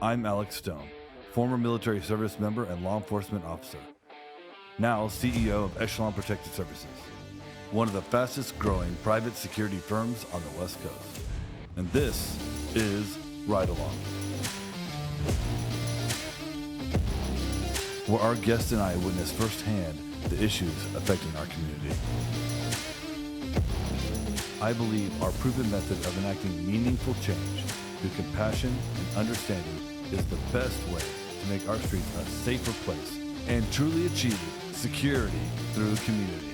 I'm Alex Stone, former military service member and law enforcement officer. Now CEO of Echelon Protective Services, one of the fastest growing private security firms on the West Coast. And this is Ride Along, where our guest and I witness firsthand the issues affecting our community. I believe our proven method of enacting meaningful change through compassion and understanding is the best way to make our streets a safer place and truly achieve security through community.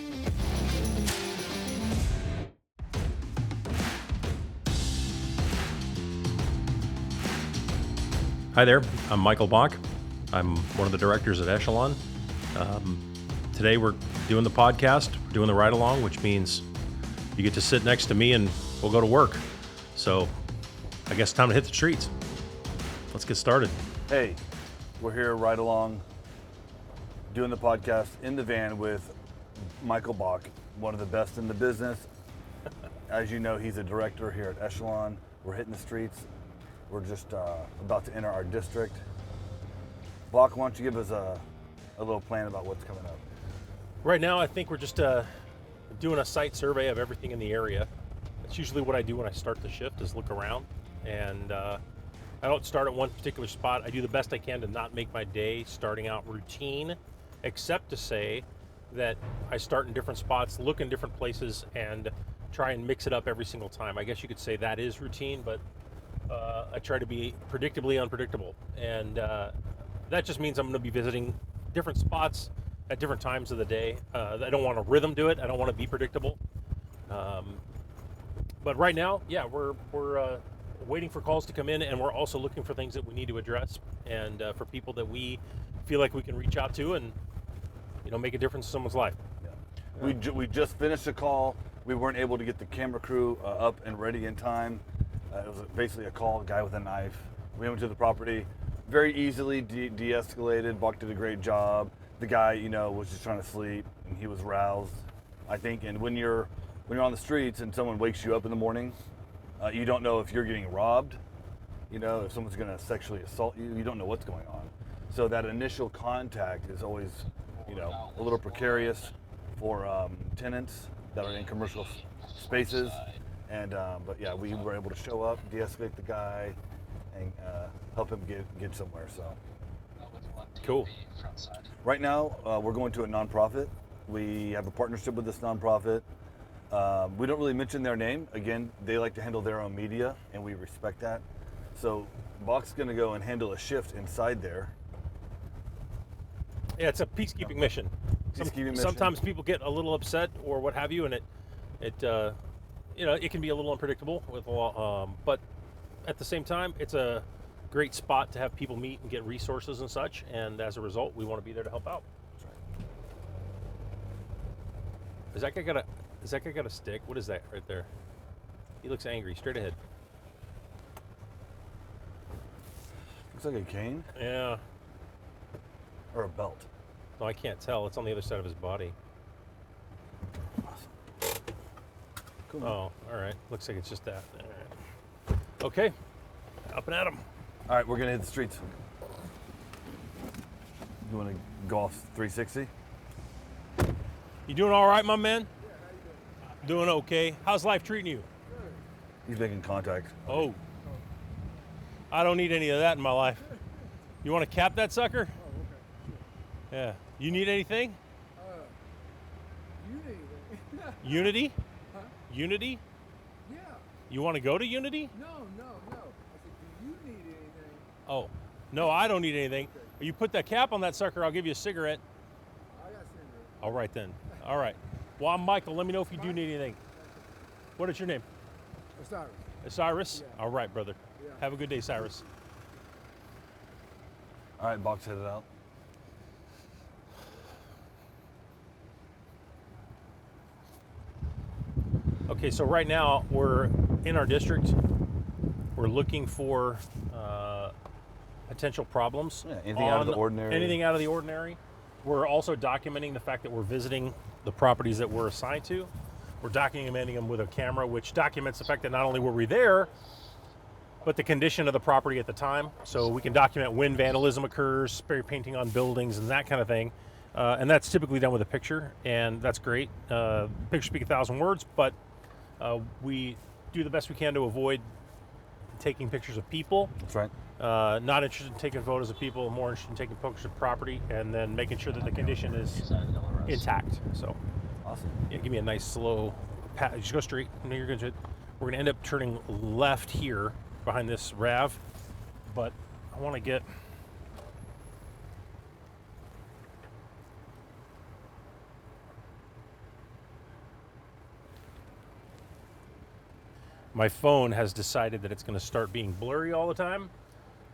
Hi there, I'm Michael Bock. I'm one of the directors at Echelon. Today we're doing the podcast, we're doing the ride along, which means you get to sit next to me and we'll go to work. So I guess it's time to hit the streets. Let's get started. Hey, we're here Ride Along, doing the podcast in the van with Michael Bock, one of the best in the business. As you know, he's a director here at Echelon. We're hitting the streets. We're just about to enter our district. Bock, why don't you give us a little plan about what's coming up? Right now, I think we're just doing a site survey of everything in the area. That's usually what I do when I start the shift, is look around. And I don't start at one particular spot. I do the best I can to not make my day starting out routine, except to say that I start in different spots, look in different places, and try and mix it up every single time. I guess you could say that is routine, but I try to be predictably unpredictable. And that just means I'm going to be visiting different spots at different times of the day. I don't want to rhythm to it. I don't want to be predictable. But right now, yeah, we're waiting for calls to come in, and we're also looking for things that we need to address, and for people that we feel like we can reach out to and, you know, make a difference in someone's life. Yeah. We just finished a call. We weren't able to get the camera crew up and ready in time. It was basically a call, a guy with a knife. We went to the property, very easily de-escalated. Buck did a great job. The guy, you know, was just trying to sleep, and he was roused, I think. And when you're on the streets and someone wakes you up in the morning, you don't know if you're getting robbed, you know, if someone's going to sexually assault you. You don't know what's going on. So that initial contact is always, you know, a little precarious for tenants that are in commercial spaces. And but yeah, we were able to show up, de-escalate the guy, and help him get somewhere. So Cool. right now, we're going to a nonprofit. We have a partnership with this nonprofit. We don't really mention their name. Again, they like to handle their own media, and we respect that. So Bock's going to go and handle a shift inside there. Yeah, it's a peacekeeping mission. Mission. Sometimes people get a little upset or what have you, and it you know, it can be a little unpredictable with a lot, but at the same time, it's a great spot to have people meet and get resources and such, and as a result, we want to be there to help out. Is that guy got a stick? What is that right there? He looks angry. Straight ahead. Looks like a cane Yeah. or a belt. No, I can't tell. It's on the other side of his body. Cool. Oh, all right. Looks like it's just that. All right. Okay. Up and at 'em. All right, we're going to hit the streets. You want to go off 360? You doing all right, my man? Doing okay. How's life treating you? He's making contact. Oh. I don't need any of that in my life. You want to cap that sucker? Yeah. You need anything? Unity? Huh? Unity? Yeah. You want to go to Unity? No. I said, do you need anything? Oh. No, I don't need anything. Okay. You put that cap on that sucker, I'll give you a cigarette. I got cigarettes. All right then. All right. Well, I'm Michael. Let me know if you do need anything. What is your name? Osiris. Cyrus? Yeah. All right, brother. Yeah. Have a good day, Cyrus. All right, Box headed out. Okay, so right now we're in our district. We're looking for potential problems. Yeah, anything out of the ordinary. Anything out of the ordinary. We're also documenting the fact that we're visiting the properties that we're assigned to. We're documenting them with a camera, which documents the fact that not only were we there, but the condition of the property at the time, so we can document when vandalism occurs, spray painting on buildings, and that kind of thing. And that's typically done with a picture, and that's great. Pictures speak 1,000 words, but we do the best we can to avoid taking pictures of people. That's right. Not interested in taking photos of people, more interested in taking pictures of property, and then making sure that the condition is intact. So, Awesome. yeah, give me a nice slow pat. Just go straight. No, you're going to. We're going to end up turning left here behind this RAV, but I want to get. My phone has decided that it's going to start being blurry all the time,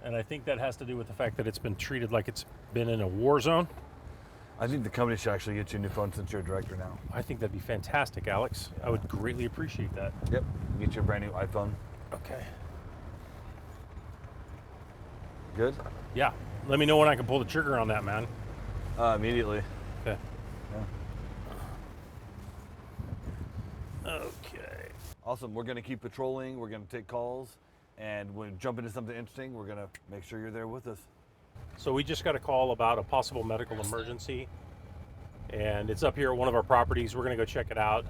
and I think that has to do with the fact that it's been treated like it's been in a war zone. I think the company should actually get you a new phone since you're a director now. I think that'd be fantastic, Alex. I would greatly appreciate that. Yep. Get you a brand new iPhone. Okay. Good? Yeah. Let me know when I can pull the trigger on that, man. Immediately. Okay. Yeah. Okay. Awesome. We're going to keep patrolling. We're going to take calls. And when we jump into something interesting, we're going to make sure you're there with us. So we just got a call about a possible medical emergency, and it's up here at one of our properties. We're going to go check it out.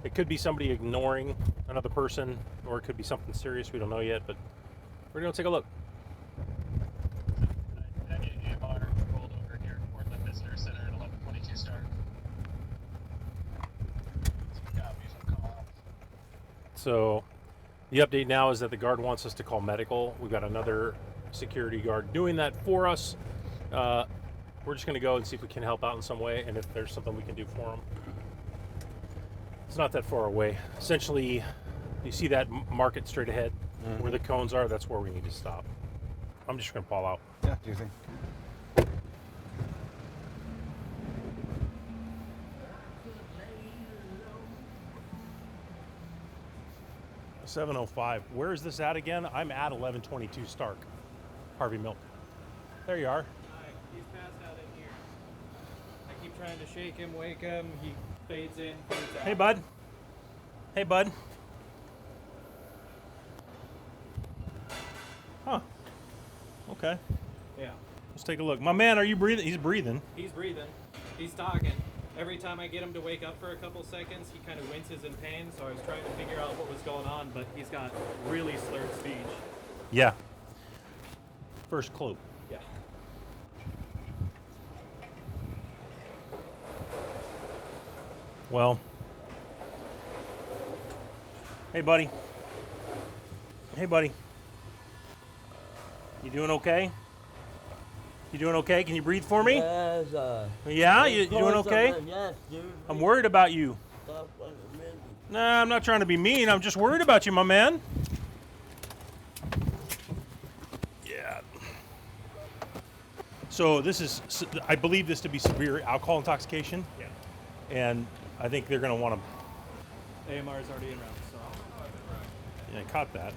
It could be somebody ignoring another person, or it could be something serious. We don't know yet, but we're going to take a look. I need AMR rolled over here at Portland Visitor Center at 11:22 start. So the update now is that the guard wants us to call medical. We've got another security guard doing that for us. We're just going to go and see if we can help out in some way, and if there's something we can do for them. It's not that far away. Essentially, you see that market straight ahead where the cones are? That's where we need to stop. I'm just going to pull out. Yeah, do you think? 7:05. Where is this at again? I'm at 1122 Stark. Harvey Milk. There you are. Hi, he's passed out in here. I keep trying to shake him, wake him. He fades in, fades out. Hey, bud. Hey, bud. Huh. Okay. Yeah. Let's take a look. My man, are you breathing? He's breathing. He's breathing. He's talking. Every time I get him to wake up for a couple seconds, he kind of winces in pain, so I was trying to figure out what was going on, but he's got really slurred speech. Yeah. First clue. Yeah. Well. Hey, buddy. Hey, buddy. You doing okay? You doing okay? Can you breathe for me? Yes, Yeah? You doing okay? Yes, dude. I'm worried about you. Stop fucking busy. Nah, I'm not trying to be mean. I'm just worried about you, my man. Yeah. So this is, I believe this to be severe alcohol intoxication. Yeah. And I think they're going to want to, AMR is already in route, so. yeah, caught that.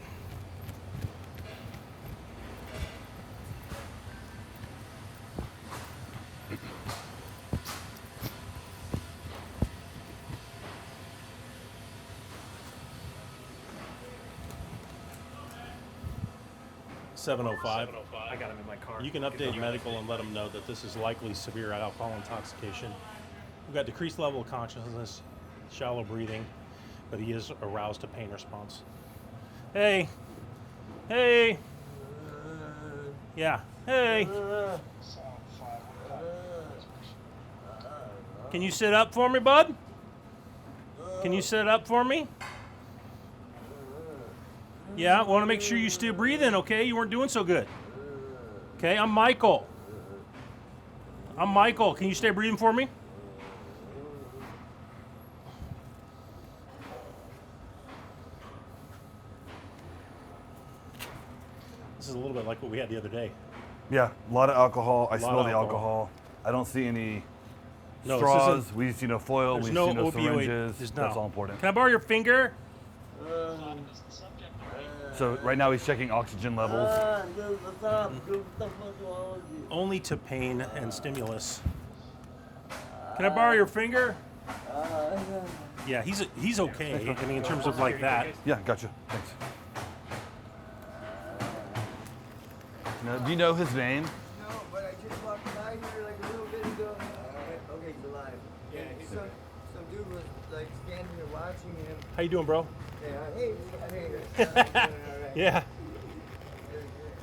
$7:05. I got him in my car. You can update medical and let them know that this is likely severe alcohol intoxication. We've got decreased level of consciousness, shallow breathing, but he is aroused to pain response. Hey. Hey. Yeah. Hey. Can you sit up for me, bud? Can you sit up for me? Yeah, want to make sure you still breathing, okay? You weren't doing so good. Okay, I'm Michael. I'm Michael. Can you stay breathing for me? This is a little bit like what we had the other day. Yeah, a lot of alcohol. I Lot smell of the alcohol. alcohol. I don't see any No, this straws. isn't- We see no foil. There's We no see no opioid. syringes. There's That's no. all important. Can I borrow your finger? So right now he's checking oxygen levels. Dude, what's up? Dude, what the fuck wrong with you? Only to pain and stimulus. Can I borrow your finger? Yeah, he's okay. I mean, in terms of like that. Yeah, gotcha. Thanks. No, do you know his name? No, but I just walked by here like a little bit ago. Okay, he's alive. Yeah, And he's some dude was like standing here watching him. How you doing, bro? Yeah, hey, hey. Yeah.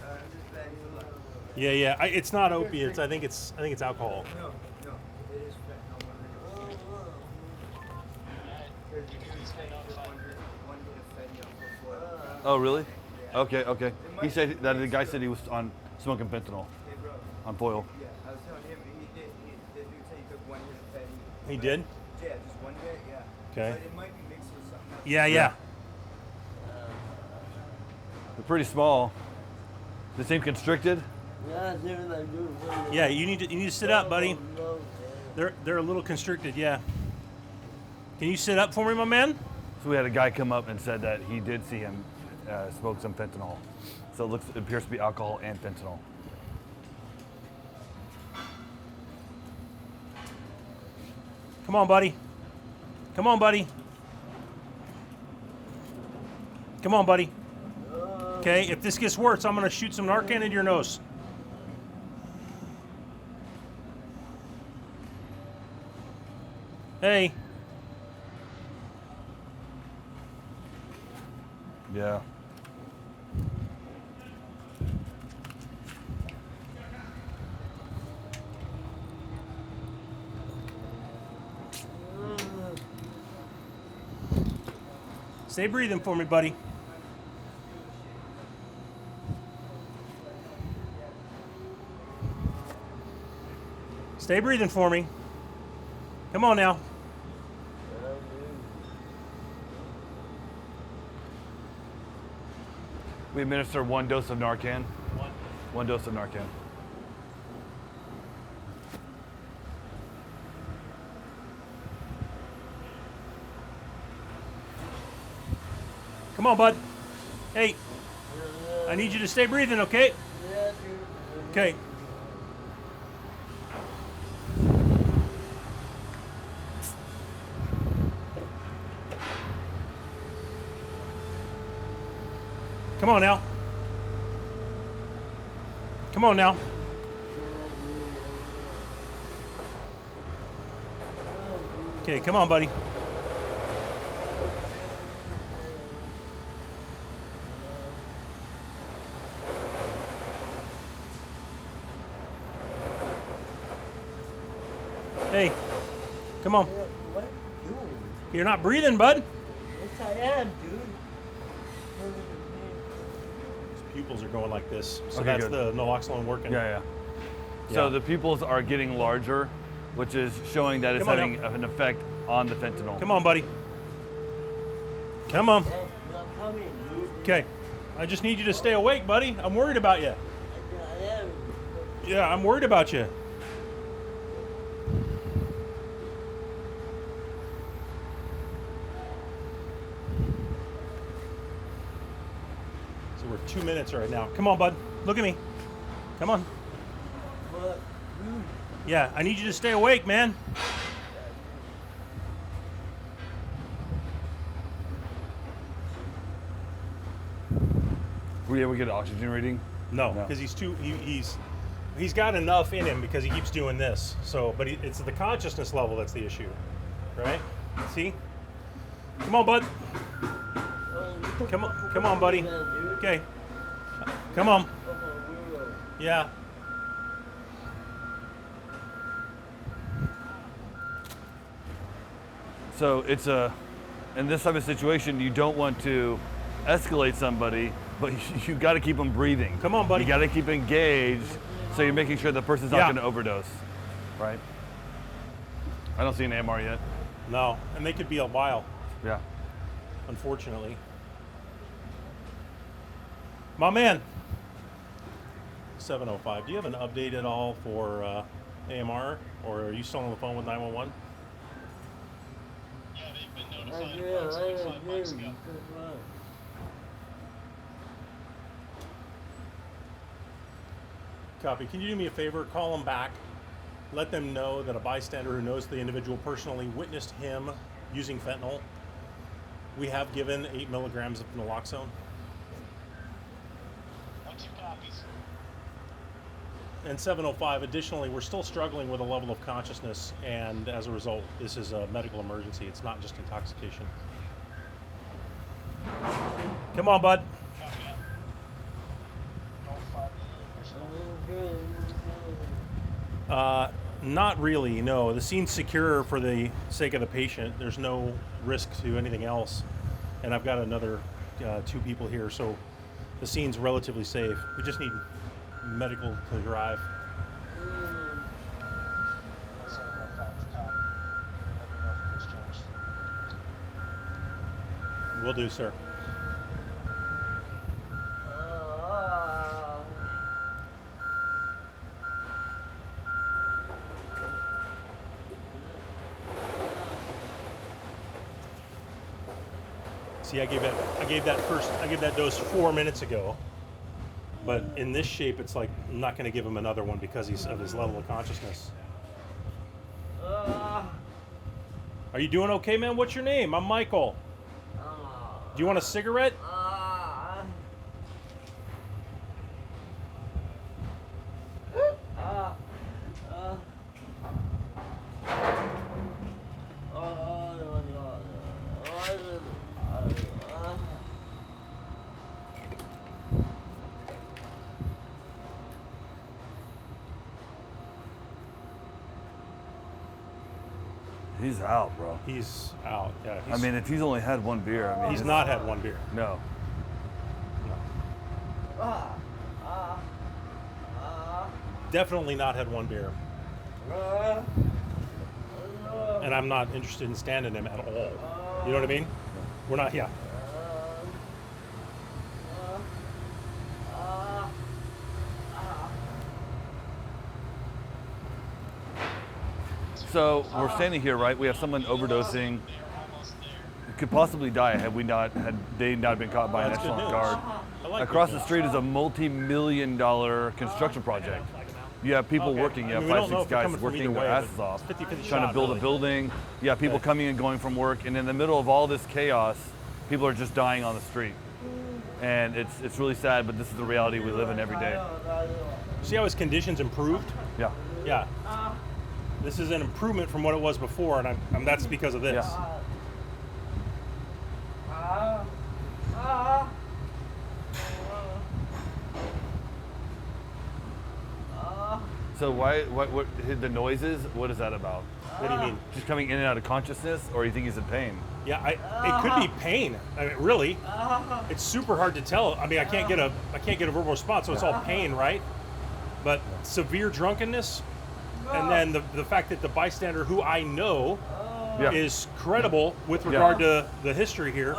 I'm just glad he's alive. Yeah, yeah. It's not opiates. I think it's alcohol. No, it is fentanyl. There's a dude saying just one hit of fentanyl before. Oh, really? Okay, okay. He said that the guy said he was on smoking fentanyl Hey, bro. on foil. Yeah, I was telling him the dude said he took one hit of fentanyl. He did? Yeah, just one hit, yeah. Okay. But it might be mixed with something else. Yeah, yeah. They're pretty small. They seem constricted. Yeah, you need to sit up, buddy. They're a little constricted, yeah. Can you sit up for me, my man? So we had a guy come up and said that he did see him smoke some fentanyl. So it appears to be alcohol and fentanyl. Come on, buddy. Come on, buddy. Come on, buddy. Okay, if this gets worse, I'm gonna shoot some Narcan into your nose. Hey. Yeah. Stay breathing for me, buddy. Stay breathing for me. Come on now. We administer 1 dose of Narcan. One dose of Narcan. Come on, bud. Hey. I need you to stay breathing, okay? Okay. Come on now. Come on now. Okay, come on, buddy. Hey, come on. What are you doing? You're not breathing, bud. Yes, I am, dude. His pupils are going like this. So Okay, that's good. the naloxone working. Yeah, yeah. So Yeah. the pupils are getting larger, which is showing that it's Come on having now. an effect on the fentanyl. Come on, buddy. Come on. Hey, I'm coming, dude. Okay. I just need you to stay awake, buddy. I'm worried about you. I am. Yeah, I'm worried about you. So we're 2 minutes right now. Come on, bud. Look at me. Come on. But, dude, Yeah, I need you to stay awake, man. Were you able to get an oxygen reading? No, No. because he's got enough in him because he keeps doing this. So, but it's the consciousness level that's the issue, right? See? Come on, bud. Come on, buddy. Okay. Come on. Yeah. So it's in this type of situation, you don't want to escalate somebody, but you got to keep them breathing. Come on, buddy. You got to keep engaged, so you're making sure the person's not Yeah. going to overdose, right? I don't see an AMR yet. No, and they could be a while, Yeah. unfortunately. My man. 705. Do you have an update at all for AMR, or are you still on the phone with 911? Yeah, they've been I notified hear, I approximately 5 hear months you. ago. Copy. Can you do me a favor? Call them back. Let them know that a bystander who knows the individual personally witnessed him using fentanyl. We have given 8 milligrams of naloxone. 2 copies. and 7:05. Additionally, we're still struggling with a level of consciousness, and as a result, this is a medical emergency. It's not just intoxication. Come on, bud. Not really, no. The scene's secure for the sake of the patient. There's no risk to anything else. And I've got another 2 people here, so the scene's relatively safe. We just need medical to drive. Will do, sir. See, I gave that dose 4 minutes ago, but in this shape, it's like I'm not going to give him another one because of his level of consciousness. Are you doing okay, man? What's your name? I'm Michael. Do you want a cigarette? He's out, bro. He's out. Yeah. I mean, if he's only had 1 beer, I mean, He's not had 1 beer. No. Definitely not had 1 beer. And I'm not interested in standing him at all. You know what I mean? We're not, yeah. So we're standing here, right? We have someone overdosing. Could possibly die had they not been caught by an That's good excellent news. guard. I like Across good the street is a multi-million-dollar construction project. You have people Okay. working. You I have mean, we 5, don't know 6 if they're guys coming from working either their way, asses but off, 50-50 trying to shot, build really. a building. You have people Okay. coming and going from work, and in the middle of all this chaos, people are just dying on the street. And it's really sad, but this is the reality we live in every day. See how his conditions improved? Yeah. Yeah. This is an improvement from what it was before, and that's because of this. Yeah. So what the noises? What is that about? What do you mean? Just coming in and out of consciousness, or you think he's in pain? Yeah, it could be pain. I mean, really, it's super hard to tell. I mean, I can't get a verbal response, so it's all pain, right? But severe drunkenness, and then the fact that the bystander, who I know, Yeah. is credible with regard to the history here,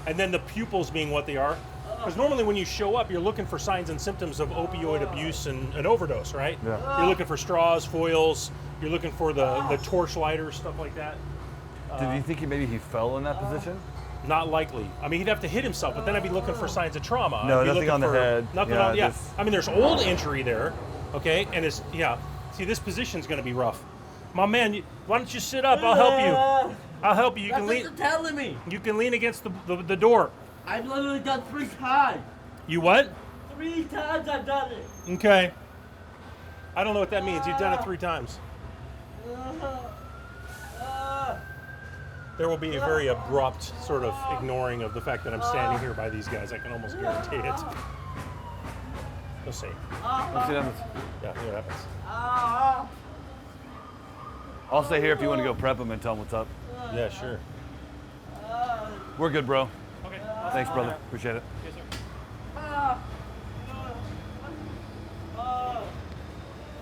and then the pupils being what they are. Because normally when you show up, you're looking for signs and symptoms of opioid abuse and an overdose, right? Yeah. You're looking for straws, foils. You're looking for the torch lighters, stuff like that. Did you think maybe he fell in that position? Not likely. I mean, he'd have to hit himself, but then I'd be looking for signs of trauma. No, I'd be nothing looking on the for head. Nothing Yeah, on. Yeah. just- I mean, there's old injury there, okay, and it's See, this position's going to be rough. My man, why don't you sit up? I'll help you. I'll help you. You That's can what lean. you're telling me. You can lean against the door. I've literally done 3 times. You what? 3 times I've done it. Okay. I don't know what that means. You've done it 3 times. There will be a very abrupt sort of ignoring of the fact that I'm standing here by these guys. I can almost guarantee it. We'll see. Let's see what happens. Yeah, see what happens. I'll stay here if you want to go prep him and tell him what's up. Yeah, sure. We're good, bro. Okay. Thanks, brother. Appreciate it. Yes, sir.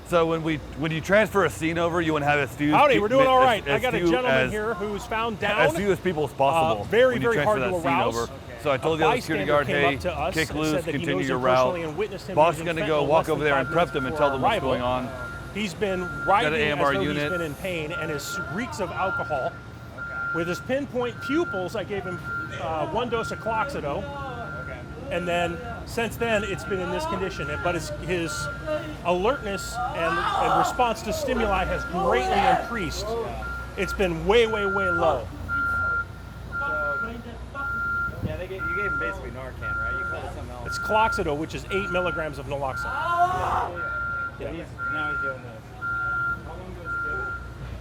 So when you transfer a scene over, you want to have as few. Howdy, we're doing all right. as I got a few gentleman as- here who's found down. As few as people as possible. Very, when you very transfer hard to that scene arouse. over. So I told A the other security bystander guard, came hey, up to us kick and loose, said that he continue knows your him route. personally and witnessed him Boss using gonna go fentanyl walk less than over there 5 and prep minutes them and before tell them our what's going arrival. on. He's been riding as AMR though unit. he's been in pain and is reeks of alcohol. With his pinpoint pupils, I gave him 1 dose of Cloxido. And then, since then, it's been in this condition. But his alertness and response to stimuli has greatly increased. It's been way, way, way low. Yeah, you gave him basically Narcan, right? You called it something else. It's Cloxido, which is 8 milligrams of naloxone. Yeah. Now he's doing this. How long does it get?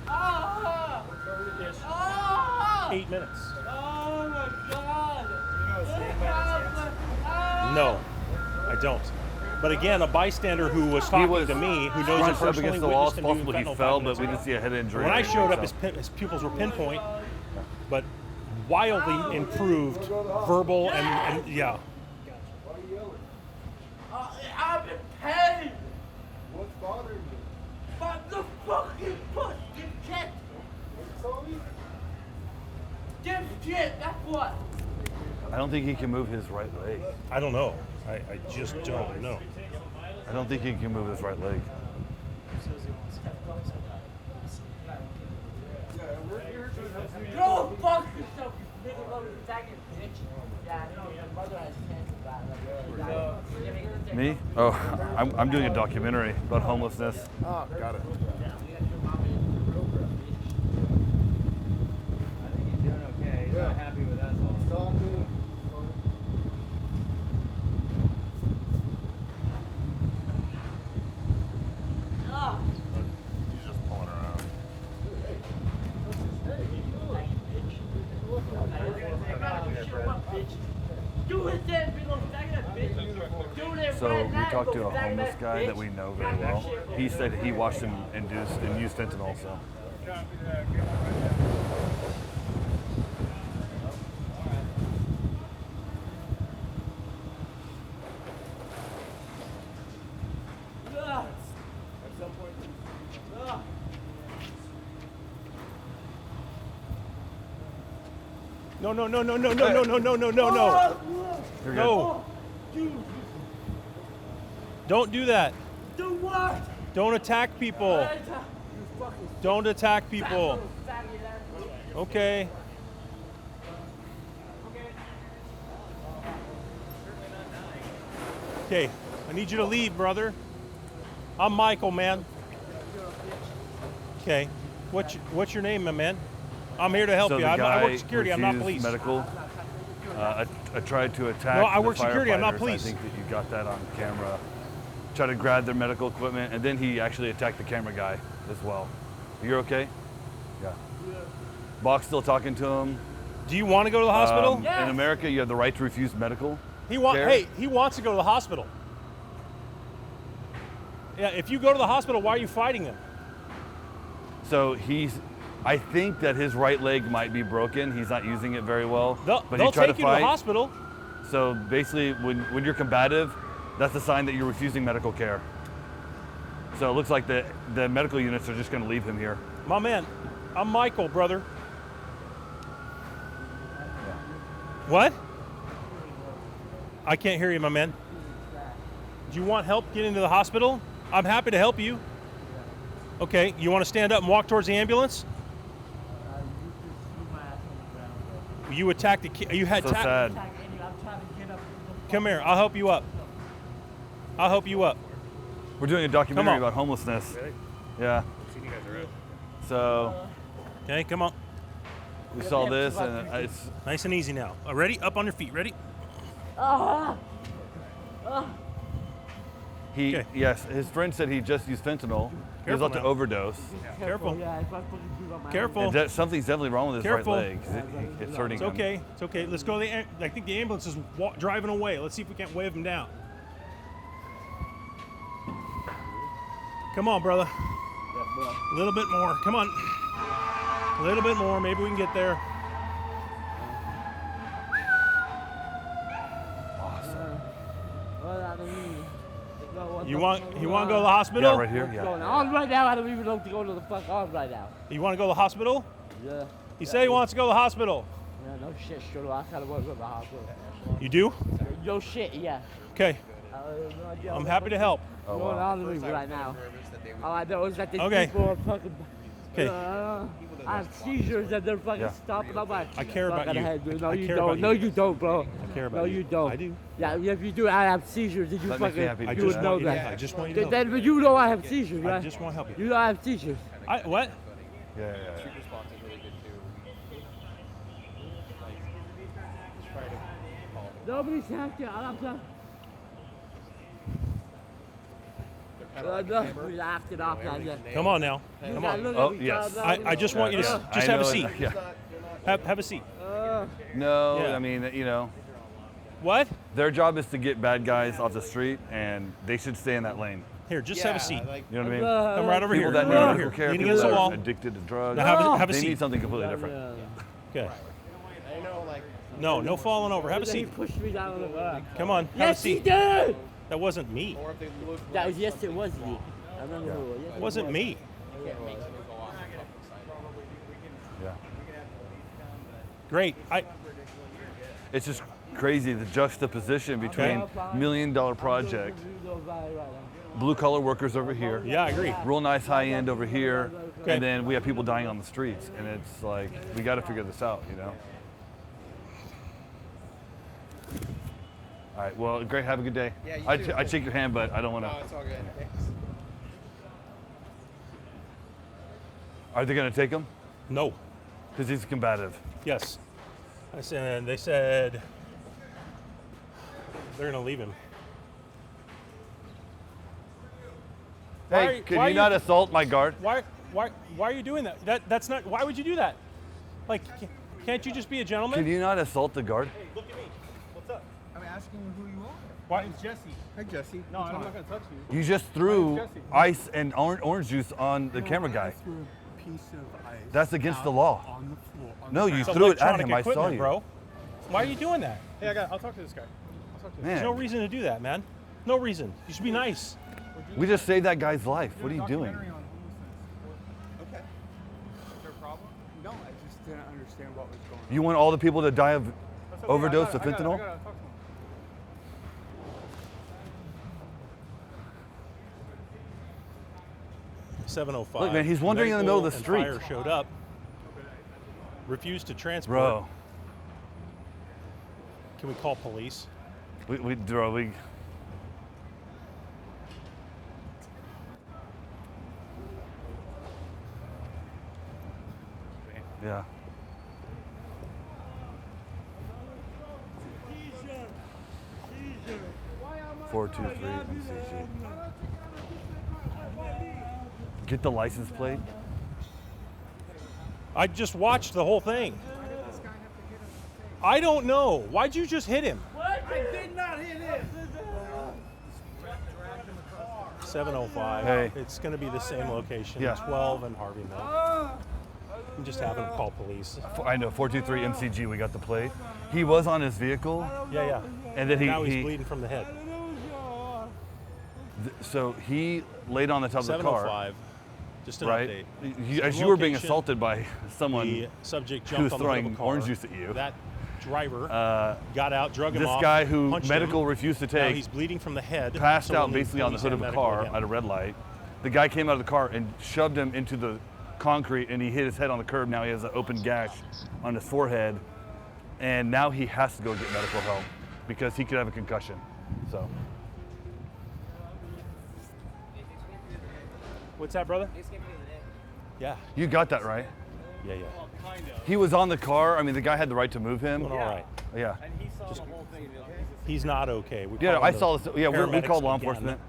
Ah! Ish. Ah! 8 minutes. Oh my God! You know his name by any chance? No, I don't. But again, a bystander who was talking was to me, who knows him Scrunched up personally, against the wall. witnessed It's him doing possible he fentanyl fell, 5 but minutes we ago. didn't see a head injury. When I showed up, So- his pupils were pinpoint, but wildly improved verbal and yeah. I'm in pain! What's bothering you? But the fucking push! Give shit! Sorry? Give shit! That's what! I don't think he can move his right leg. I don't know. I just don't know. I don't think he can move his right leg. Go fuck yourself, you nigga loaded second bitch! Yeah, I know, your mother has cancer, Me? Oh, I'm doing a documentary about homelessness. Oh, got it. I think he's doing okay. He's not happy with us all. Stop it. He's just pulling around. Do it then, big old faggot, bitch! Do it So right we now, talked to go a homeless faggot, guy bitch. that we know very well. He said he watched him induce and use fentanyl. So Ugh. Ugh. No, no, no, no, no, no, no, no, no, no, no, no. you're good. No. Dude, Don't do that. do what? Don't attack people. You fucking Don't attack people. little faggot ass bitch. Okay. Okay. I need you to leave, brother. I'm Michael, man. Okay. What's your name, my man? I'm here to help So you. the guy I work security. I'm not refused police. medical. I tried to attack. No, I the work security, I'm not firefighters. police. I think that you got that on camera. Tried to grab their medical equipment, and then he actually attacked the camera guy as well. You're okay? Yeah. Bock's still talking to him. Do you want to go to the hospital? In America, you have the right to refuse medical. He care. Hey, he wants to go to the hospital. Yeah. If you go to the hospital, why are you fighting him? So I think that his right leg might be broken. He's not using it very well. They'll but he tried take to you to fight. the hospital. So basically, when you're combative, that's a sign that you're refusing medical care. So it looks like the medical units are just going to leave him here. My man, I'm Michael, brother. What? I can't hear you, my man. Do you want help getting to the hospital? I'm happy to help you. Okay, you want to stand up and walk towards the ambulance? You attacked the kid. You had So sad. Come here. I'll help you up. I'll help you up. We're doing a documentary on. about homelessness. Yeah. So Okay, come on. we saw this, and it's Nice and easy now. Ready? Up on your feet. Ready? Okay. yes. His friend said he just used fentanyl. He was Careful about to now. overdose. Careful. Yeah, if I fucking do on my Careful. And something's definitely wrong with his Careful. right leg. It's hurting It's him. okay. It's okay. Let's go to I think the ambulance is driving away. Let's see if we can't wave him down. Come on, brother. A little bit more. Come on. A little bit more. Maybe we can get there. You want to go to the hospital? Yeah, right here. What's going Yeah. on right now? I don't even know what to go to the fuck on right now. You want to go to the hospital? Yeah. He said he wants to go to the hospital. Yeah, no shit, sure. I kind of want to go to the hospital. You do? No shit, yeah. Okay. I'm happy to help. Oh, Going wow. on with me right now. All I know is that these Okay. people are fucking. Okay. I have seizures and they're fucking Yeah. stomping on my I care about fucking you. head, dude. No, I you care don't. about No, you. you don't, bro. I care about No, you. you don't. I do. Yeah, if you do, I have seizures. Did you That makes me fucking? happy to I do You just would that. know want you. that. I just want you to know. Then you know I have seizures, I right? just want to help you. You know I have seizures. What? Yeah. Nobody's hacked it. I'm not. no, we laughed it off. Come on now. Come on. Oh, yes. I just want you to just I have a know, seat. Yeah. Have a seat. No, Yeah. I mean, you know, What? their job is to get bad guys off the street, and they should stay in that lane. Here, just have a seat. You know what I mean? Come right over People here. that need Right over medical here. care, Lean people against that the are wall. addicted to drugs, Now have a they seat. need something completely different. Okay. No falling over. Have a He seat. pushed me down on the ground. Come on. Have a Yes, he seat. did. That wasn't me. That was yes, it was me. I remember who it was. Yes, It wasn't me. Yeah. Great. It's just crazy the juxtaposition between $1 million project, blue collar workers over here, Yeah, I agree. real nice high end over here, Okay. and then we have people dying on the streets, and it's like we got to figure this out, you know. All right, well, great. Have a good day. Yeah, you I'd too. shake your hand, but I don't want to. it's all good. Are they going to take him? No. Because he's combative. Yes. They said they're gonna leave him. Hey, Why could are you not assault my guard? Why are you doing that? That's not. Why would you do that? Like, can't you just be a gentleman? Can you not assault the guard? Hey, look at me. What's up? I'm asking you who you are. Why? It's Jesse. Hi, Jesse. No, I'm not gonna touch you. You just threw Jesse. ice and orange juice on the camera guy. Threw a piece of ice That's against out the law. on the floor. On No, the you ground. threw it at Electronic him. I saw equipment, you. bro. Why are you doing that? Hey, I'll talk to this guy. I'll talk to Man, There's no reason to do that, man. No reason. You should be nice. we just saved that guy's life. What are you doing? Okay. Is there a problem? No, I just didn't understand what was going on. You want all the people to die of overdose of I gotta fentanyl? talk to him. 705. Look, man, he's wandering in the middle of the Medical street. and Fire showed up. Refused to transport. Bro, Can we call police? we yeah. Four, two, three, MCG. Get the license plate. I just watched the whole thing. I don't know. Why'd you just hit him? I did not hit him. 705. Hey. It's going to be the same location. Yeah. 12 and Harvey Mill. I'm just having him call police. I know, 423 MCG, we got the plate. He was on his vehicle, Yeah. and then Now he's he bleeding from the head. so he laid on the top of the car, 705. Just an right? update. As Same you were being location. assaulted by someone, The subject who was jumped on the hood of throwing a car. orange juice at you. That driver got out, drug him this off. guy who punched medical him. refused to Now take, he's bleeding from the head. passed so out we'll need basically on the police hood of and a medical car again. at a red light. The guy came out of the car and shoved him into the concrete, and he hit his head on the curb. Now he has an open gash on his forehead, and now he has to go get medical help because he could have a concussion. So What's that, brother? Yeah. you got that right. Yeah. He was on the car. I mean, the guy had the right to move him. Doing all right. Yeah. He's not okay. We Yeah, called I the saw this. Yeah, we paramedics called law again, enforcement.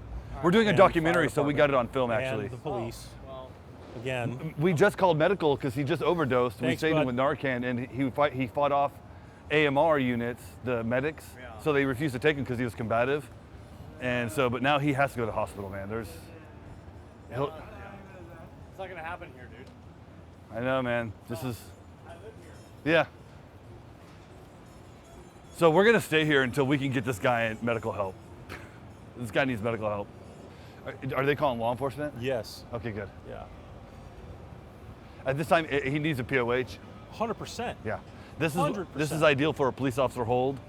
We're doing a and documentary, fire so we got it on film and actually. the police. Again. We just called medical because he just overdosed. Thanks, we saved him bud. with Narcan, and he fought off AMR units, the medics. So they refused to take him because he was combative. And so, but now he has to go to the hospital, man. He'll, It's not gonna happen here, dude. I know, man. This is, yeah. So we're gonna stay here until we can get this guy medical help. This guy needs medical help. Are they calling law enforcement? Yes. Okay, good. Yeah. At this time, he needs a POH. 100%. Yeah. This is 100%. ideal for a police officer hold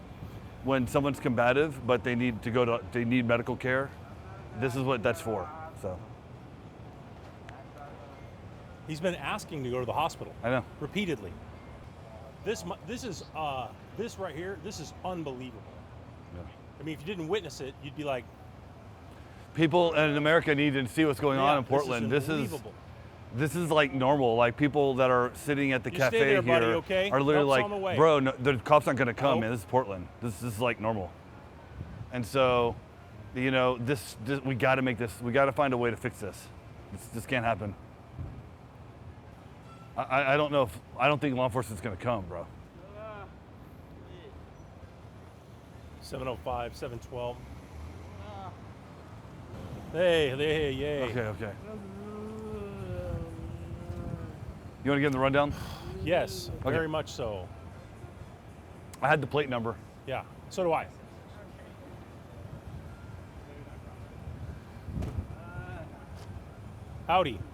when someone's combative, but they need medical care. This is what that's for. So He's been asking to go to the hospital I know. repeatedly. This right here, this is unbelievable. Yeah. I mean, if you didn't witness it, you'd be like, People in America need to see what's going on yeah, in Portland. This is unbelievable. This is like normal. Like people that are sitting at the You cafe stay there, here buddy, okay? are literally Help's on the way. like, bro, no, the cops aren't gonna come, Nope. man. This is Portland. This is like normal. And so You know, this we got to make this. We got to find a way to fix this. This can't happen. I don't know if I don't think law enforcement's gonna come, bro. 705, 712. Hey, yay. Okay. You want to give them the rundown? Yes, Okay. very much so. I had the plate number. Yeah, so do I. Howdy. What's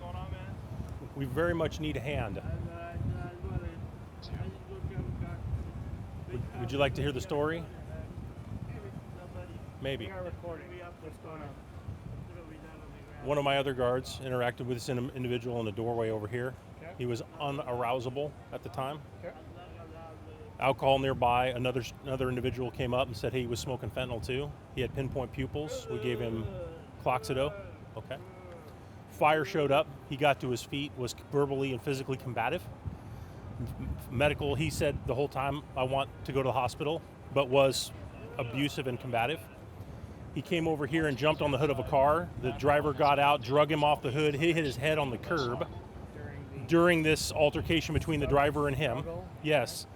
going on, man? We very much need a hand. Would you like to hear the story? Maybe. What's going on? One of my other guards interacted with this individual in the doorway over here. Okay. He was unarousable at the time. Okay. Alcohol nearby. Another individual came up and said he was smoking fentanyl too. He had pinpoint pupils. We gave him Cloxido. Okay. Fire showed up. He got to his feet, was verbally and physically combative. Medical, he said the whole time, I want to go to the hospital, but was abusive and combative. He came over here and jumped on the hood of a car. The driver got out, drug him off the hood. He hit his head on the curb during this altercation between the driver and him. Yes.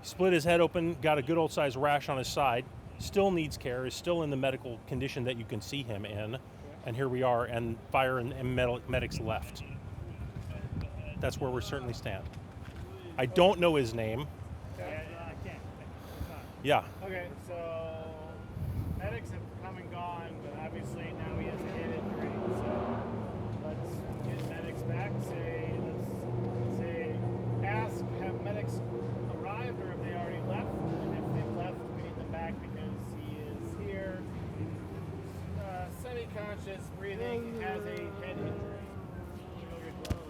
Split his head open, got a good old sized rash on his side. Still needs care, is still in the medical condition that you can see him in. And here we are, and fire and medics left. That's where we certainly stand. I don't know his name. Yeah. Okay, so medics have come and gone, but obviously now he has a head injury. So let's get medics back. Ask have medics arrived or have they already left? And if they've left, we need them back because he is here, semi-conscious, breathing, has a head injury. Show your glove.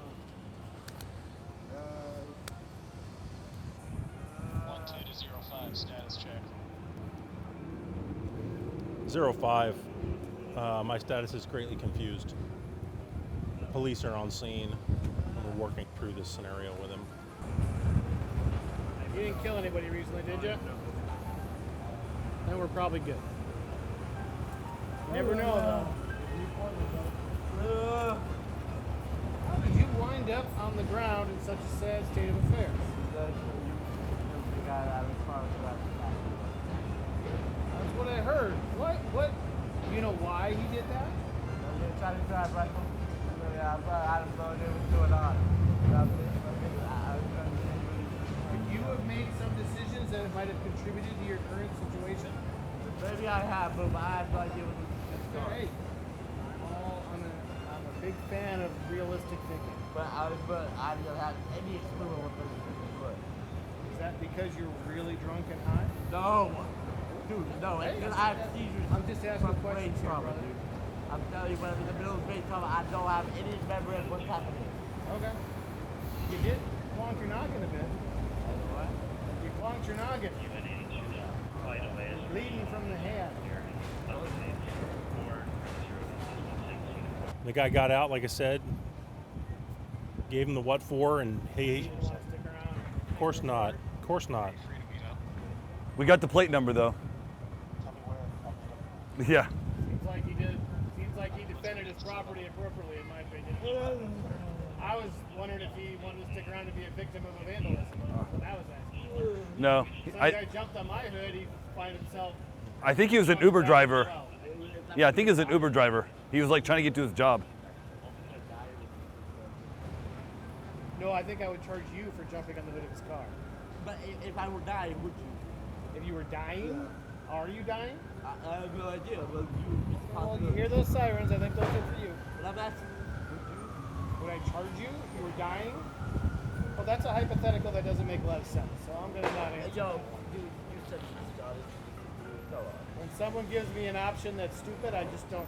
12-05 status check. 05. My status is greatly confused. The police are on scene. We're working through this scenario with him. You didn't kill anybody recently, did you? Then we're probably good. You never know, though. How did you wind up on the ground in such a sad state of affairs? That's what I heard. What? You know why he did that? Could you have made some decisions that might have contributed to your current situation? Maybe I have, but I have no idea what this is. Hey, I'm a big fan of realistic thinking. But I don't have any clue what this is. Is that because you're really drunk and high? No, dude, no. Hey, Because I have seizures. I'm just asking from questions brain here, trauma, brother. dude. I'm telling you, when I'm in the middle of brain trauma, I don't have any memory of what's happening. Okay. You did clonk your noggin a bit. What? You clonked your noggin. Bleeding from the head. The guy got out, like I said, gave him the what for, and he, You want to stick around? of course not. Of course not. We got the plate number though. Yeah. Seems like he defended his property appropriately, in my opinion. I was wondering if he wanted to stick around to be a victim of a vandalism. That's what I was asking. No. Some guy jumped on my hood. He find himself. I think he was an Uber driver. Well. Yeah, I think he was an Uber driver. He was like trying to get to his job. No, I think I would charge you for jumping on the hood of his car. But if I were dying, would you? If you were dying, are you dying? I have no idea. Well, Well, you hear those sirens. I think those are for you. But I'm asking, Would I charge you if you were dying? Well, that's a hypothetical that doesn't make a lot of sense, so I'm going to not answer. yo, you said you started. Go on. When someone gives me an option that's stupid, I just don't.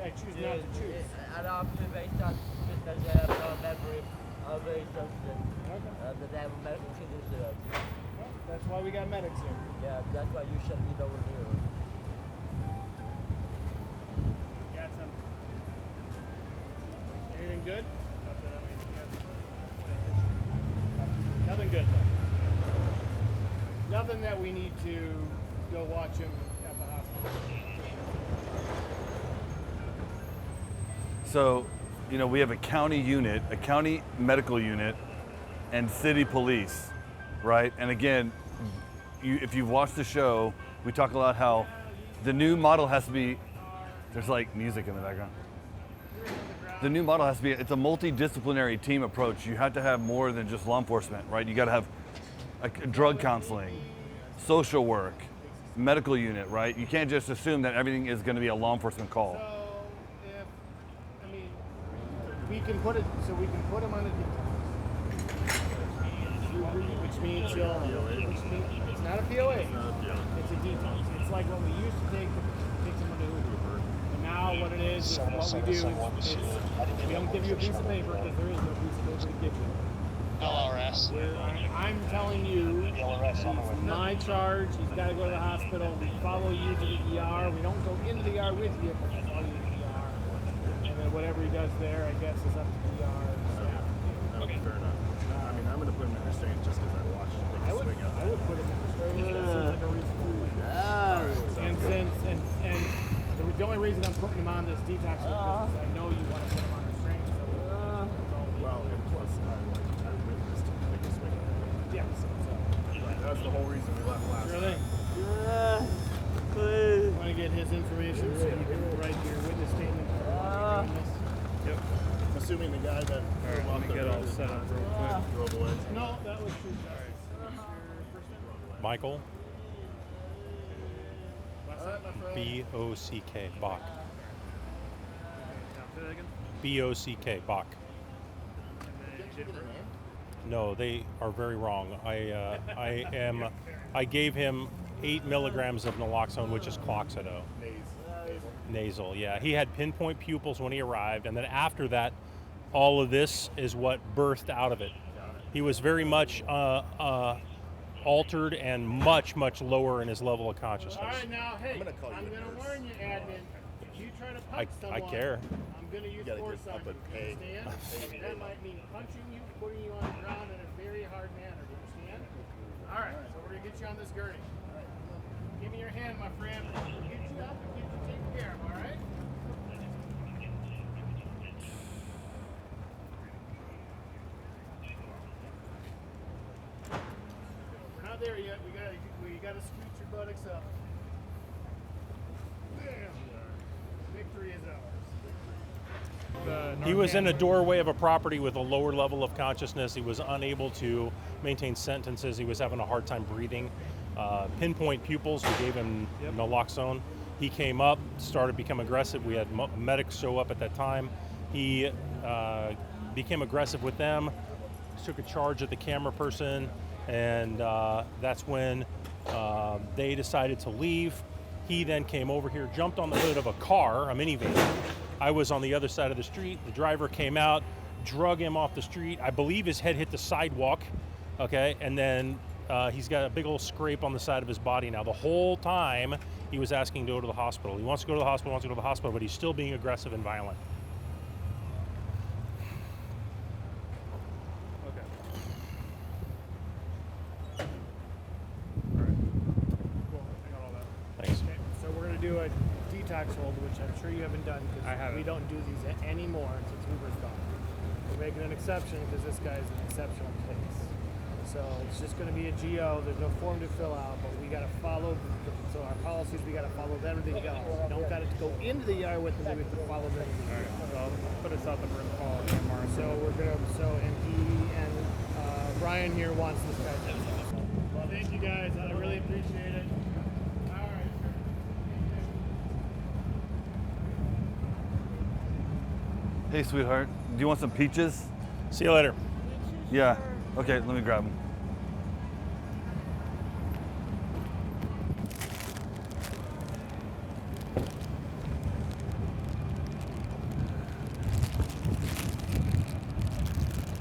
I choose not to choose. An option based on because they have no memory of a substance that they have a medical condition of. Well, that's why we got medics here. Yeah, that's why you shouldn't be nowhere near it. Got some. Anything good? Nothing good though. Nothing that we need to go go watch him at the hospital. So, you know, we have a county unit, a county medical unit, and city police, right? And again, if you've watched the show, we talk a lot how the new model has to be, there's like music in the background. The new model has to be, it's a multidisciplinary team approach. You have to have more than just law enforcement, right? You got to have drug counseling, social work, medical unit, right? You can't just assume that everything is going to be a law enforcement call. So if, I mean, we can put him on a which means it's not a POA. It's a detox. It's like what we used to take someone to Uber. And now what it is what we do is we don't give you a piece of paper because there is no piece of paper to give you. LRS. I'm telling you, it's my charge. He's got to go to the hospital. We follow you to the ER. We don't go into the ER with you, but we follow you to the ER. And then whatever he does there, I guess, is up to the ER staff. Okay, fair enough. I mean, I'm going to put him in restraint just because I watched him I would put him in restraint. That seems like a reason to. And the only reason I'm putting him on this detox is because I know you want to put him on restraint. So Well, and plus, I witnessed the biggest swing. yeah. That's the whole reason we left last Sure time. thing. I want to get his information so you can write your witness statement. Yep. I'm assuming the guy that let me get all set up real quick. drove away. No, that was true. Michael, What's that, my friend? B-O-C-K, Bock. Say that again? B-O-C-K, Bock. No, they are very wrong. I gave him 8 milligrams of naloxone, which is cloxido. Nasal, yeah. He had pinpoint pupils when he arrived, and then after that, all of this is what birthed out of it. He was very much altered and much, much lower in his level of consciousness. All right, now, hey, I'm going to warn you, admin. If you try to punch someone, I care. I'm going to use force on you. Understand? That might mean punching you, putting you on the ground in a very hard manner. Do you understand? All right, so we're going to get you on this gurney. All right, give me your hand, my friend. We'll get you up and get you taken care of, all right? We're not there yet. We got to scooch your buttocks up. There. Victory is ours. He was in a doorway of a property with a lower level of consciousness. He was unable to maintain sentences. He was having a hard time breathing. Pinpoint pupils, we gave him naloxone. He came up, started to become aggressive. We had medics show up at that time. He became aggressive with them, took a charge at the camera person, and that's when they decided to leave. He then came over here, jumped on the hood of a car, a minivan. I was on the other side of the street. The driver came out, drug him off the street. I believe his head hit the sidewalk, okay? And then he's got a big old scrape on the side of his body now. The whole time he was asking to go to the hospital. He wants to go to the hospital, but he's still being aggressive and violent. Thanks. Okay, so we're going to do a detox hold, which I'm sure you haven't done because we don't do these anymore since Uber's gone. We're making an exception because this guy's an exceptional case. So it's just going to be a GO. There's no form to fill out, but we got to follow. So our policies, we got to follow them to the ER. We don't got to go into the ER with them. We have to follow them to the ER. So put us out the room call. So we're gonna. And he and Brian here wants this guy. Well, thank you guys. I really appreciate it. All right. Hey, sweetheart, do you want some peaches? See you later. Yeah. Okay, let me grab them.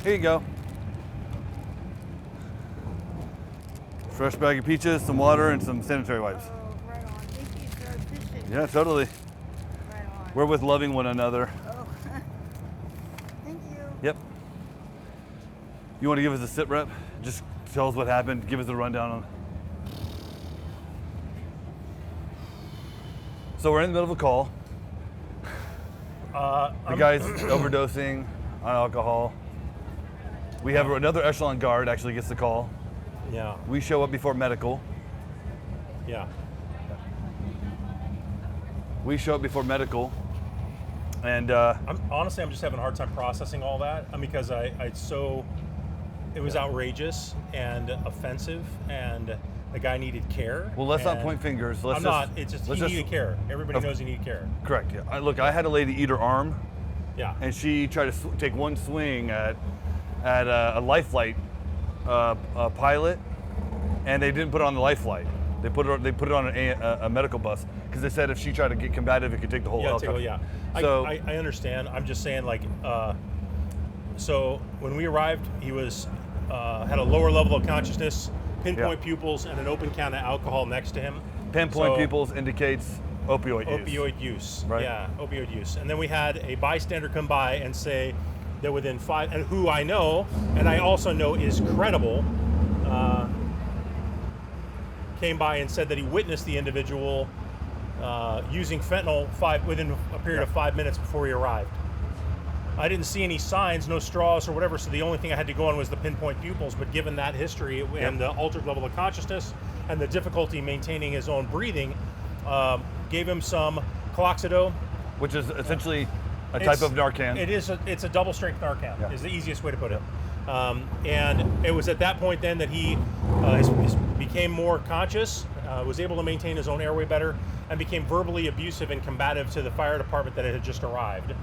Here you go. Fresh bag of peaches, some water, and some sanitary wipes. Oh, right on. Thank you, sir. Appreciate it. Yeah, totally. Right on. We're with loving one another. Oh. Thank you. Yep. You want to give us a sit rep? Just tell us what happened. Give us a rundown on. So we're in the middle of a call. The guy's overdosing on alcohol. We have another echelon guard actually gets the call. Yeah. We show up before medical. Yeah. We show up before medical. And I'm just having a hard time processing all that because it was outrageous and offensive, and the guy needed care. well, let's not and point fingers. It's just he needed care. Everybody knows he needed care. Correct. Yeah. Look, I had a lady eat her arm, Yeah. and she tried to take one swing at a life flight pilot, and they didn't put it on the life flight. They put it on a medical bus because they said if she tried to get combative, it could take the whole helicopter. Yeah. So I understand. I'm just saying, like, so when we arrived, he was had a lower level of consciousness, pinpoint pupils, and an open can of alcohol next to him. pinpoint So- pupils indicates opioid use. Opioid use. Right. Yeah, opioid use. And then we had a bystander come by and say that within 5, and who I know, and I also know is credible, came by and said that he witnessed the individual using fentanyl within a period of 5 minutes before he arrived. I didn't see any signs, no straws or whatever, so the only thing I had to go on was the pinpoint pupils. But given that history and the altered level of consciousness and the difficulty maintaining his own breathing, gave him some Cloxido. Which is essentially a type of Narcan. It's a double strength Narcan. Yeah. Is the easiest way to put it. And it was at that point then that he became more conscious, was able to maintain his own airway better, and became verbally abusive and combative to the fire department that had just arrived.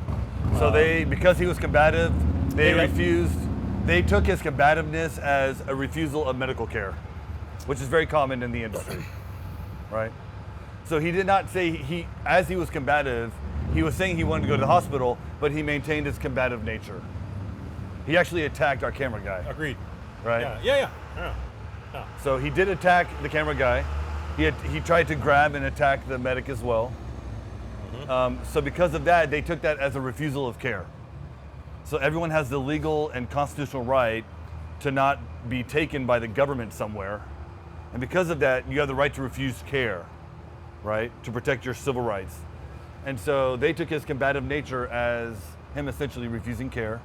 So because he was combative, they refused. They took his combativeness as a refusal of medical care, which is very common in the industry, right? So he did not say as he was combative, he was saying he wanted to go to the hospital, but he maintained his combative nature. He actually attacked our camera guy. Agreed. Right? Yeah. So he did attack the camera guy. He tried to grab and attack the medic as well. So because of that, they took that as a refusal of care. So everyone has the legal and constitutional right to not be taken by the government somewhere. And because of that, you have the right to refuse care, right? To protect your civil rights. And so they took his combative nature as him essentially refusing care,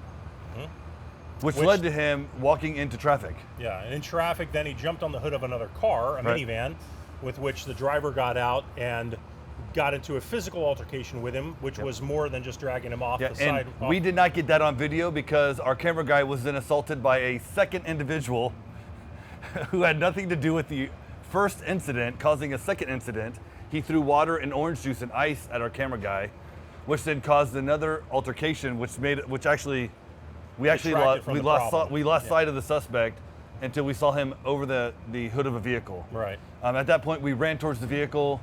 which led to him walking into traffic. Yeah, and in traffic, then he jumped on the hood of another car, a Right. minivan, with which the driver got out and got into a physical altercation with him, which was more than just dragging him off the And side. we did not get that on video because our camera guy was then assaulted by a second individual who had nothing to do with the first incident, causing a second incident. He threw water and orange juice and ice at our camera guy, which then caused another altercation, we lost sight of the suspect until we saw him over the hood of a vehicle. Right. At that point, we ran towards the vehicle,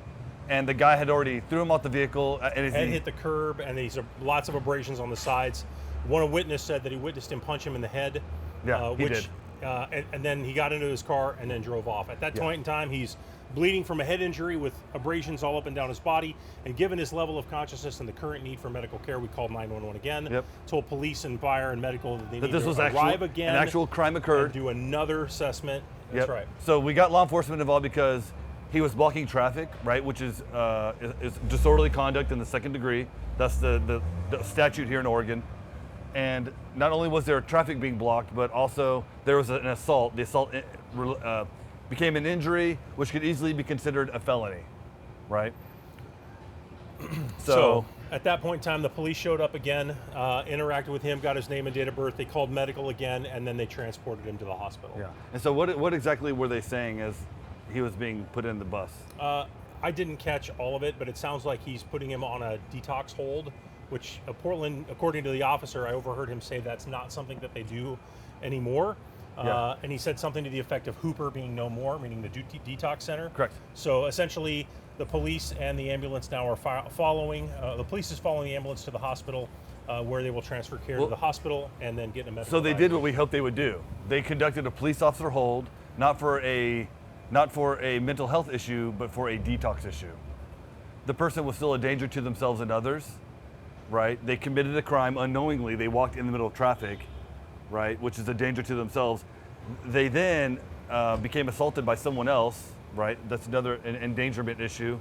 and the guy had already threw him off the vehicle. And hit the curb, and there's lots of abrasions on the sides. One witness said that he witnessed him punch him in the head. Yeah, he did. And then he got into his car and then drove off. At that point in time, he's bleeding from a head injury with abrasions all up and down his body. And given his level of consciousness and the current need for medical care, we called 911 again. Yep. Told police and fire and medical that they That need this to was arrive again. an actual crime occurred. And do another assessment. That's right. So we got law enforcement involved because he was blocking traffic, right, which is disorderly conduct in the second degree. That's the statute here in Oregon. And not only was there traffic being blocked, but also there was an assault. The assault became an injury, which could easily be considered a felony, right? So at that point in time, the police showed up again, interacted with him, got his name and date of birth. They called medical again, and then they transported him to the hospital. Yeah. And so what exactly were they saying as he was being put in the bus? I didn't catch all of it, but it sounds like he's putting him on a detox hold, which Portland, according to the officer, I overheard him say that's not something that they do anymore. And he said something to the effect of Hooper being no more, meaning the detox center. Correct. So essentially, the police and the ambulance now are following. The police is following the ambulance to the hospital, where they will transfer care to the hospital and then get a medical. So they did what we hoped they would do. They conducted a police officer hold, not for a mental health issue, but for a detox issue. The person was still a danger to themselves and others, right? They committed a crime unknowingly. They walked in the middle of traffic, right, which is a danger to themselves. They then became assaulted by someone else, right? That's another endangerment issue.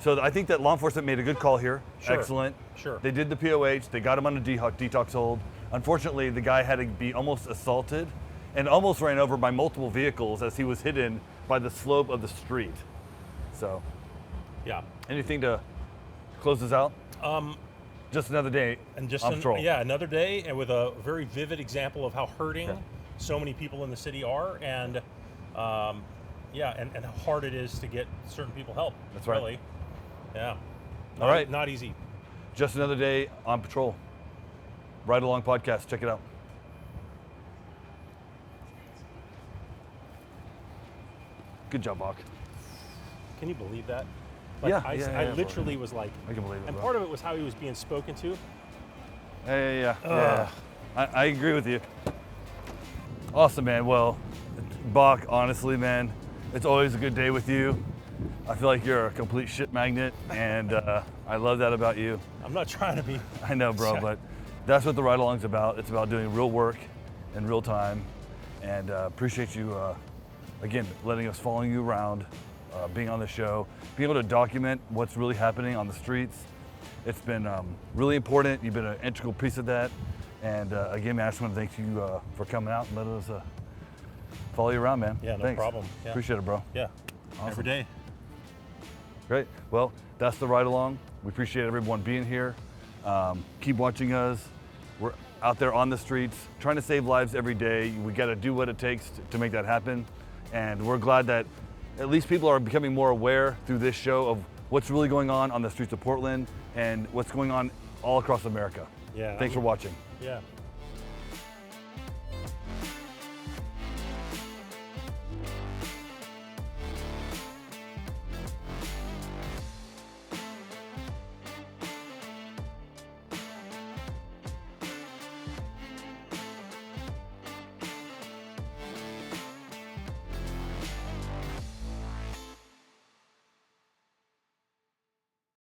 So I think that law enforcement made a good call here. Sure. Excellent. Sure. They did the POH. They got him on a detox hold. Unfortunately, the guy had to be almost assaulted and almost ran over by multiple vehicles as he was hidden by the slope of the street. So, Yeah. anything to close this out? Just another day And just on patrol. another day, and with a very vivid example of how hurting Yeah. so many people in the city are, and and how hard it is to get certain people help. That's right. Really. Yeah. All right. Not easy. Just another day on patrol. Ride Along Podcast. Check it out. Good job, Bock. Can you believe that? Yeah, I yeah, literally was like, I can believe it. and bro. part of it was how he was being spoken to. Yeah. I agree with you. Awesome, man. Well, Bock, honestly, man, it's always a good day with you. I feel like you're a complete shit magnet, and I love that about you. I'm not trying to be. I know, bro, but that's what the Ride Along's about. It's about doing real work in real time, and appreciate you, again, letting us follow you around, being on the show, being able to document what's really happening on the streets. It's been really important. You've been an integral piece of that. And again, man, I just want to thank you for coming out and letting us follow you around, man. Yeah, no Thanks. problem. Yeah. Appreciate it, bro. Yeah. Awesome. Every day. Great. Well, that's the Ride Along. We appreciate everyone being here. Keep watching us. We're out there on the streets trying to save lives every day. We got to do what it takes to make that happen. And we're glad that at least people are becoming more aware through this show of what's really going on the streets of Portland and what's going on all across America. Yeah. Thanks for watching. Yeah.